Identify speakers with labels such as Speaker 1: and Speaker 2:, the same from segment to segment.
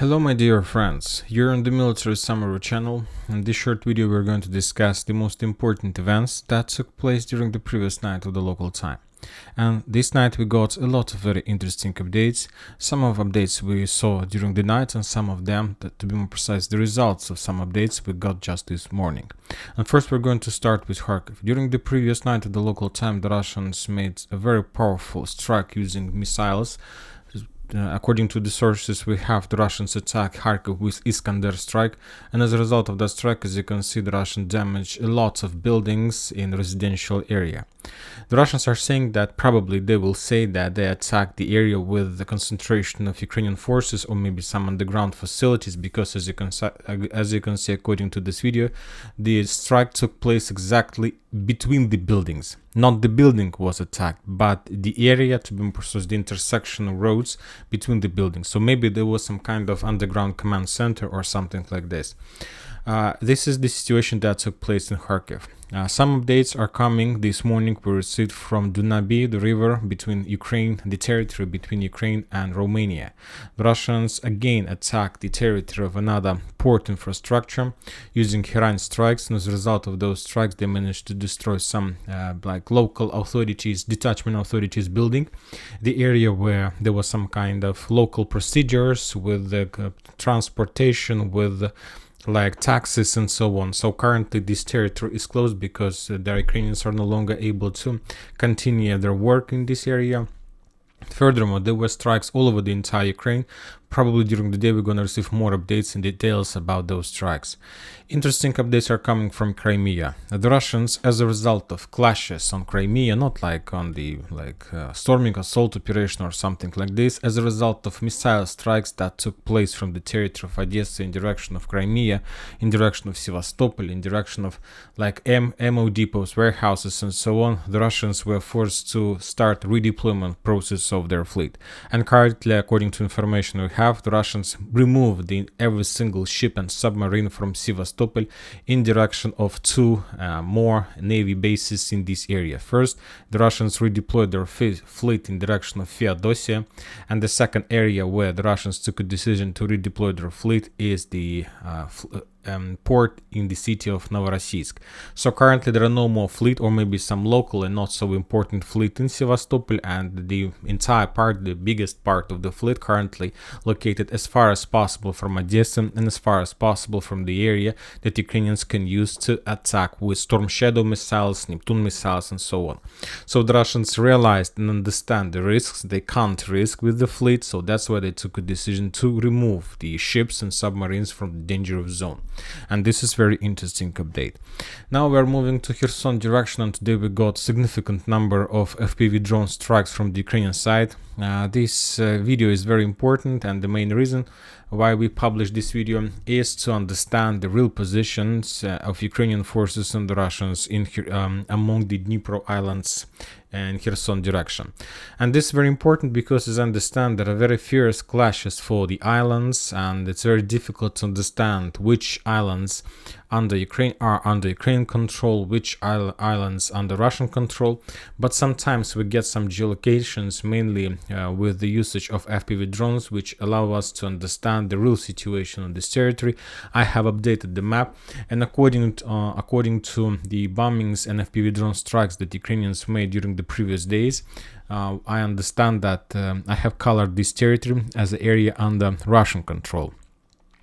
Speaker 1: Hello my dear friends, you're on the Military Summary channel. In this short video we're going to discuss the most important events that took place during the previous night of the local time. And this night we got a lot of very interesting updates. Some of updates we saw during the night and some of them, to be more precise, the results of some updates we got just this morning. And first we're going to start with Kharkiv. During the previous night of the local time, the Russians made a very powerful strike using missiles. According to the sources we have, the Russians attack Kharkiv with Iskander strike, and as a result of that strike, as you can see, the Russians damaged a lot of buildings in residential area. The Russians are saying that probably they will say that they attacked the area with the concentration of Ukrainian forces or maybe some underground facilities, because as you can see according to this video, the strike took place exactly between the buildings. Not the building was attacked, but the area, to be more precise, the intersection of roads between the buildings. So maybe there was some kind of underground command center or something like this. This is the situation that took place in Kharkiv. Some updates are coming this morning. We received from Danube, the river between Ukraine, the territory between Ukraine and Romania. The Russians again attacked the territory of another port infrastructure using Heran strikes, and as a result of those strikes they managed to destroy some local authorities, detachment authorities building, the area where there was some kind of local procedures with the transportation, with like taxes and so on. So currently this territory is closed because the Ukrainians are no longer able to continue their work in this area. Furthermore, there were strikes all over the entire Ukraine. Probably during the day we're going to receive more updates and details about those strikes. Interesting updates are coming from Crimea. The Russians, as a result of clashes on Crimea, not like on the storming assault operation or something like this, as a result of missile strikes that took place from the territory of Odessa in direction of Crimea, in direction of Sevastopol, in direction of ammo depots, warehouses and so on, the Russians were forced to start redeployment process of their fleet. And currently, according to information we have, the Russians removed every single ship and submarine from Sevastopol in direction of two more navy bases in this area. First, the Russians redeployed their fleet in direction of Feodosia, and the second area where the Russians took a decision to redeploy their fleet is the port in the city of Novorossiysk. So currently there are no more fleet, or maybe some local and not so important fleet in Sevastopol, and the entire part, the biggest part of the fleet currently located as far as possible from Odessa and as far as possible from the area that Ukrainians can use to attack with Storm Shadow missiles, Neptune missiles and so on. So the Russians realized and understand the risks they can't risk with the fleet, so that's why they took a decision to remove the ships and submarines from the dangerous zone. And this is very interesting update. Now we are moving to Kherson direction, and today we got significant number of FPV drone strikes from the Ukrainian side. This video is very important, and the main reason why we published this video is to understand the real positions of Ukrainian forces and the Russians in among the Dnipro islands and Kherson direction. And this is very important because, as I understand, there are very fierce clashes for the islands, and it's very difficult to understand which islands under Ukraine are under Ukrainian control, which islands under Russian control. But sometimes we get some geolocations, mainly with the usage of FPV drones, which allow us to understand the real situation on this territory. I have updated the map, and according to the bombings and FPV drone strikes that Ukrainians made during the previous days, I understand that I have colored this territory as an area under Russian control.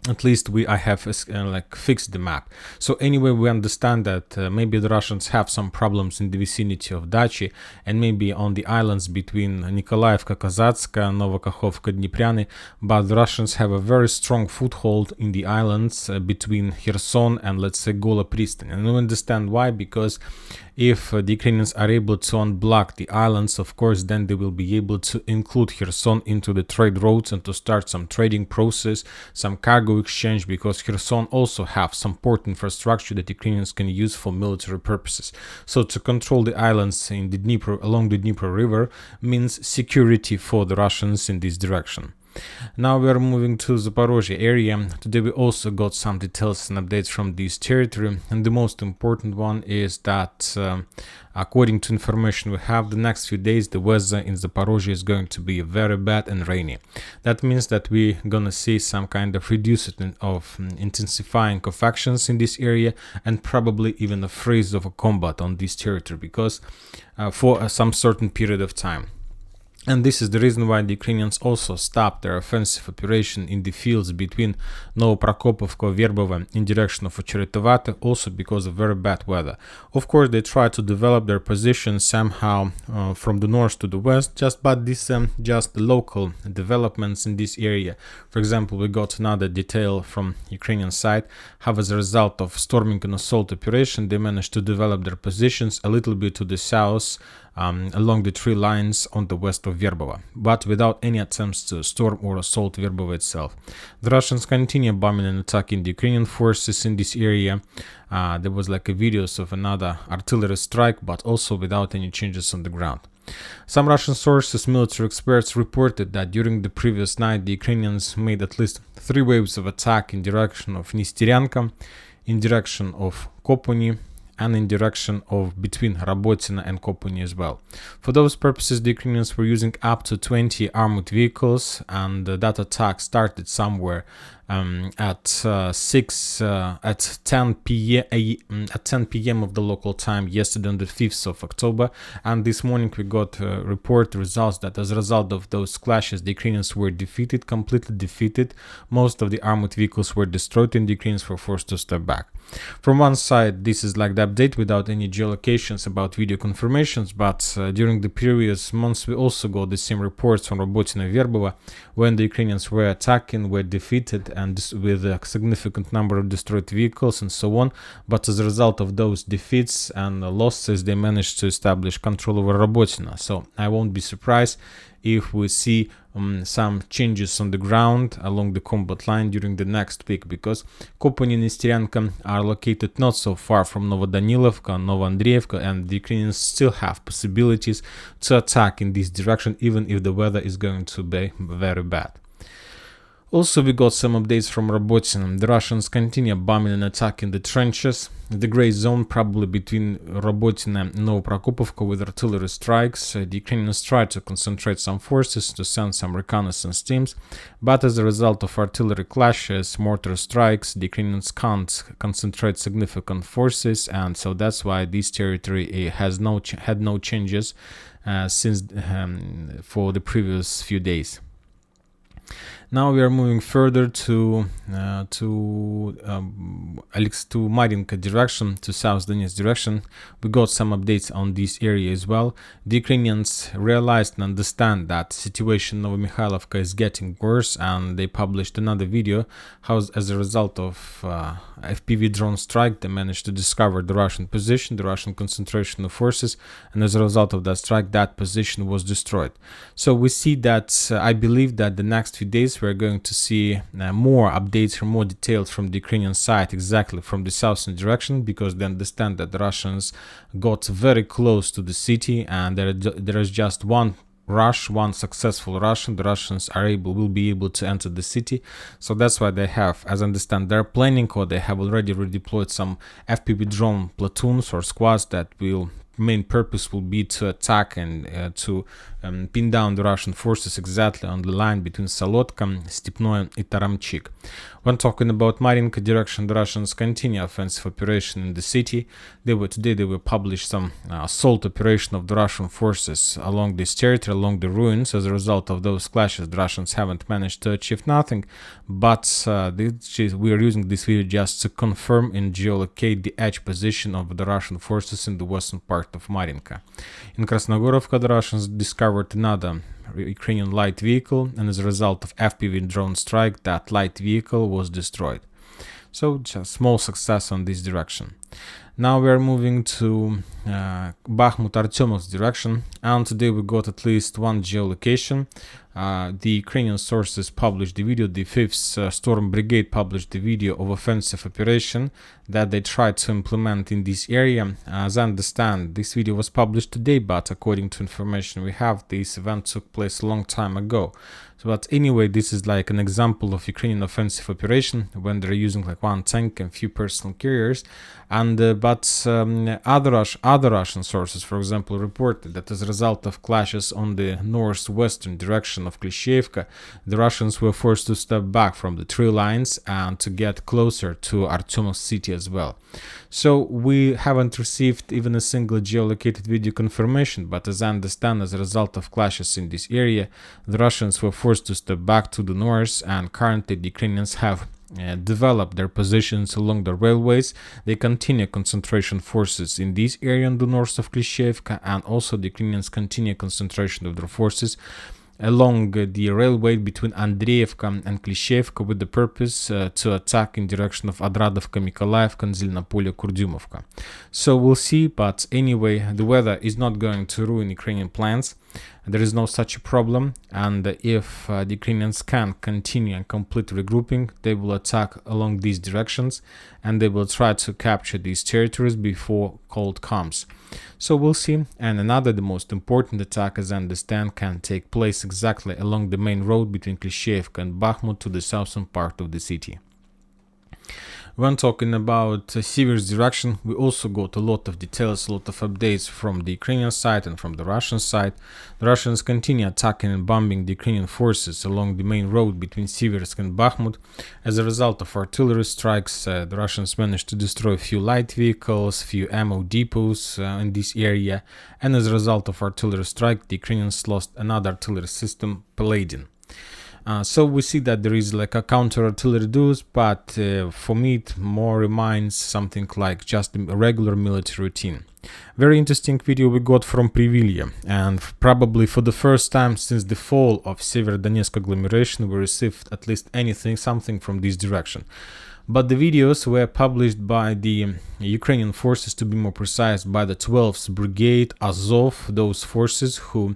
Speaker 1: At least I have fixed the map. So anyway, we understand that maybe the Russians have some problems in the vicinity of Dachi, and maybe on the islands between Nikolaevka, Kazatska, Novokakhovka, Dnipriany, but the Russians have a very strong foothold in the islands between Kherson and, let's say, Gola Pristan. And we understand why, because if the Ukrainians are able to unblock the islands, of course, then they will be able to include Kherson into the trade routes and to start some trading process, some cargo exchange, because Kherson also have some port infrastructure that Ukrainians can use for military purposes. So to control the islands in the Dnipro, along the Dnipro River, means security for the Russians in this direction. Now we are moving to Zaporizhzhia area. Today we also got some details and updates from this territory, and the most important one is that according to information we have, the next few days the weather in Zaporizhzhia is going to be very bad and rainy. That means that we're gonna see some kind of reducing of intensifying of actions in this area, and probably even a freeze of a combat on this territory because for some certain period of time. And this is the reason why the Ukrainians also stopped their offensive operation in the fields between Novoprokopovka, Verbovo in direction of Ocheretovate, also because of very bad weather. Of course, they try to develop their position somehow from the north to the west, but this just local developments in this area. For example, we got another detail from Ukrainian side how as a result of storming and assault operation, they managed to develop their positions a little bit to the south along the tree lines on the west of Verbovo, but without any attempts to storm or assault Verbovo itself. The Russians continue bombing and attacking the Ukrainian forces in this area. There was like a videos of another artillery strike, but also without any changes on the ground. Some Russian sources, military experts, reported that during the previous night the Ukrainians made at least 3 waves of attack in direction of Nistyryanka, in direction of Kopony, and in direction of between Rabotina and Kopony as well. For those purposes, the Ukrainians were using up to 20 armored vehicles, and that attack started somewhere at 10 p.m. of the local time yesterday on the 5th of October, and this morning we got report results that as a result of those clashes the Ukrainians were defeated, completely defeated. Most of the armored vehicles were destroyed and the Ukrainians were forced to step back. From one side, this is like the update without any geolocations about video confirmations, but during the previous months we also got the same reports from Rabotina and Verbovo when the Ukrainians were attacking, were defeated, and with a significant number of destroyed vehicles and so on. But as a result of those defeats and losses, they managed to establish control over Rabotina. So I won't be surprised if we see some changes on the ground along the combat line during the next week, because Kopony and Nistyryanka are located not so far from Novodanilovka, Novoandreevka, and the Ukrainians still have possibilities to attack in this direction even if the weather is going to be very bad. Also, we got some updates from Rabotina. The Russians continue bombing and attacking the trenches, the gray zone probably between Rabotina and Novoprokopovka with artillery strikes. The Ukrainians try to concentrate some forces to send some reconnaissance teams, but as a result of artillery clashes, mortar strikes, the Ukrainians can't concentrate significant forces, and so that's why this territory has had no changes since for the previous few days. Now we are moving further to Marinka direction, to South Donetsk direction. We got some updates on this area as well. The Ukrainians realized and understand that the situation in Novomikhailivka is getting worse, and they published another video how as a result of FPV drone strike they managed to discover the Russian position, the Russian concentration of forces, and as a result of that strike that position was destroyed. So we see that I believe that the next few days we're going to see more updates, more details from the Ukrainian side, exactly from the southern direction, because they understand that the Russians got very close to the city, and there is just one successful Russian. The Russians will be able to enter the city. So that's why they have, as I understand, they're planning, or they have already redeployed some FPV drone platoons or squads that will main purpose will be to attack and to pin down the Russian forces exactly on the line between Solotka, Stepnoe and Taramchik. When talking about Marinka direction, the Russians continue offensive operation in the city. Today they will publish some assault operation of the Russian forces along this territory, along the ruins. As a result of those clashes, the Russians haven't managed to achieve nothing, but we are using this video just to confirm and geolocate the edge position of the Russian forces in the western part of Marinka. In Krasnogorovka, the Russians discovered another Ukrainian light vehicle, and as a result of FPV drone strike, that light vehicle was destroyed. So just small success on this direction. Now we are moving to Bakhmut Artyomovsk direction, and today we got at least one geolocation. the Ukrainian sources published the video, the 5th Storm Brigade published the video of offensive operation that they tried to implement in this area. As I understand, this video was published today, but according to information we have, this event took place a long time ago. But anyway, this is like an example of Ukrainian offensive operation when they're using like one tank and few personal carriers. And other Russian sources, for example, reported that as a result of clashes on the northwestern direction of Klishchiivka, the Russians were forced to step back from the tree lines and to get closer to Artyomov city as well. So we haven't received even a single geolocated video confirmation, but as I understand, as a result of clashes in this area, the Russians were forced to step back to the north, and currently the Ukrainians have develop their positions along the railways. They continue concentration forces in this area on the north of Klishchiivka, and also the Ukrainians continue concentration of their forces along the railway between Avdiivka and Klishchiivka with the purpose to attack in direction of Adradovka, Mykolaiivka, and Zhelnopolye, Kurdyumovka. So we'll see, but anyway, the weather is not going to ruin Ukrainian plans. There is no such a problem, and if the Ukrainians can continue and complete regrouping, they will attack along these directions and they will try to capture these territories before cold comes. So we'll see. And another, the most important attack, as I understand, can take place exactly along the main road between Klishchiivka and Bakhmut to the southern part of the city. When talking about Siver's direction, we also got a lot of details, a lot of updates from the Ukrainian side and from the Russian side. The Russians continue attacking and bombing the Ukrainian forces along the main road between Siversk and Bakhmut. As a result of artillery strikes, the Russians managed to destroy a few light vehicles, few ammo depots in this area, and as a result of artillery strike, the Ukrainians lost another artillery system, Paladin. So we see that there is like a counter-artillery duels, but for me it more reminds something like just a regular military routine. Very interesting video we got from Privilya, and probably for the first time since the fall of Severodonetsk agglomeration we received at least something from this direction. But the videos were published by the Ukrainian forces, to be more precise, by the 12th Brigade Azov, those forces who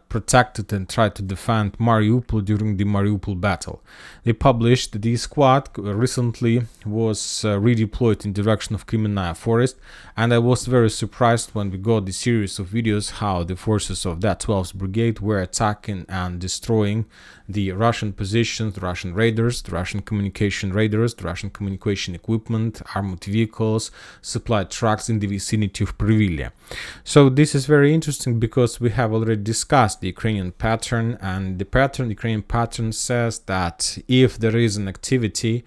Speaker 1: protected and tried to defend Mariupol during the Mariupol battle. They published the squad recently was redeployed in direction of Crimea forest, and I was very surprised when we got the series of videos how the forces of that 12th Brigade were attacking and destroying the Russian positions, the Russian raiders, the Russian communication raiders, the Russian communication equipment, armored vehicles, supply trucks in the vicinity of Privilya. So this is very interesting because we have already discussed the Ukrainian pattern, and the Ukrainian pattern says that if there is an activity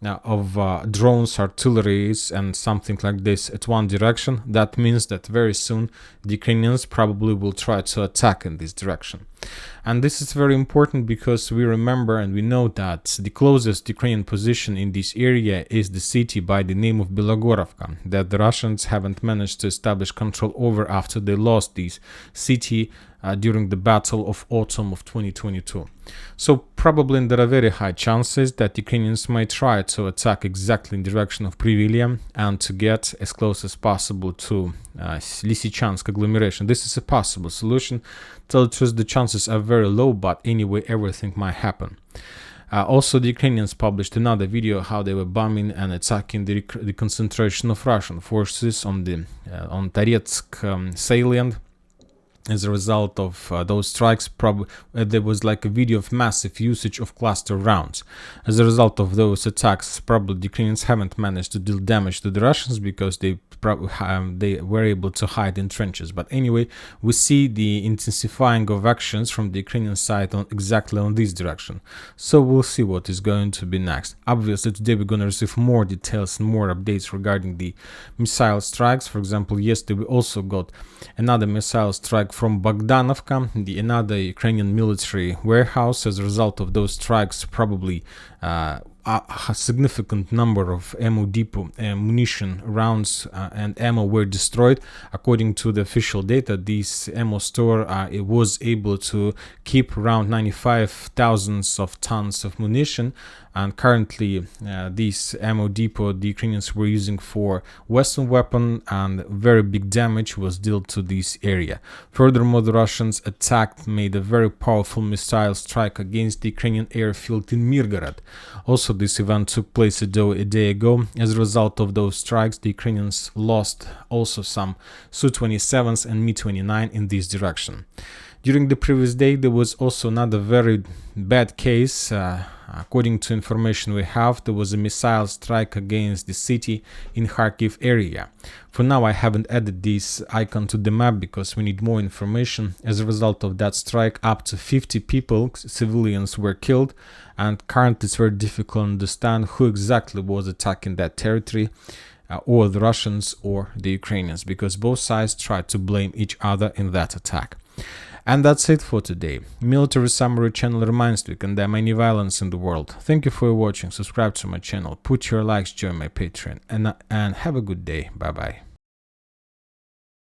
Speaker 1: of drones, artilleries, and something like this at one direction, that means that very soon the Ukrainians probably will try to attack in this direction. And this is very important because we remember and we know that the closest Ukrainian position in this area is the city by the name of Belogorovka, that the Russians haven't managed to establish control over after they lost this city during the battle of autumn of 2022. So probably there are very high chances that Ukrainians might try to attack exactly in direction of Privilya and to get as close as possible to Lysychansk agglomeration. This is a possible solution. Tell the truth, the chances are very low, but anyway, everything might happen. Also, the Ukrainians published another video how they were bombing and attacking the concentration of Russian forces on Toretsk salient. As a result of those strikes, there was like a video of massive usage of cluster rounds. As a result of those attacks, probably the Ukrainians haven't managed to deal damage to the Russians because they were able to hide in trenches. But anyway, we see the intensifying of actions from the Ukrainian side exactly on this direction. So we'll see what is going to be next. Obviously, today we're going to receive more details and more updates regarding the missile strikes. For example, yesterday we also got another missile strike from Bogdanovka, another Ukrainian military warehouse. As a result of those strikes, probably a significant number of ammo depot munition rounds and ammo were destroyed. According to the official data, this ammo store it was able to keep around 95,000 of tons of munition, and currently this ammo depot the Ukrainians were using for Western weapon, and very big damage was dealt to this area. Furthermore, the Russians made a very powerful missile strike against the Ukrainian airfield in Mirgorod. Also, this event took place a day ago. As a result of those strikes, the Ukrainians lost also some Su-27s and Mi-29 in this direction. During the previous day, there was also another very bad case. According to information we have, there was a missile strike against the city in Kharkiv area. For now, I haven't added this icon to the map because we need more information. As a result of that strike, up to 50 people, civilians, were killed, and currently it's very difficult to understand who exactly was attacking that territory, or the Russians or the Ukrainians, because both sides tried to blame each other in that attack. And that's it for today. Military Summary channel reminds you to condemn any violence in the world. Thank you for watching, subscribe to my channel, put your likes, join my Patreon, and have a good day. Bye bye.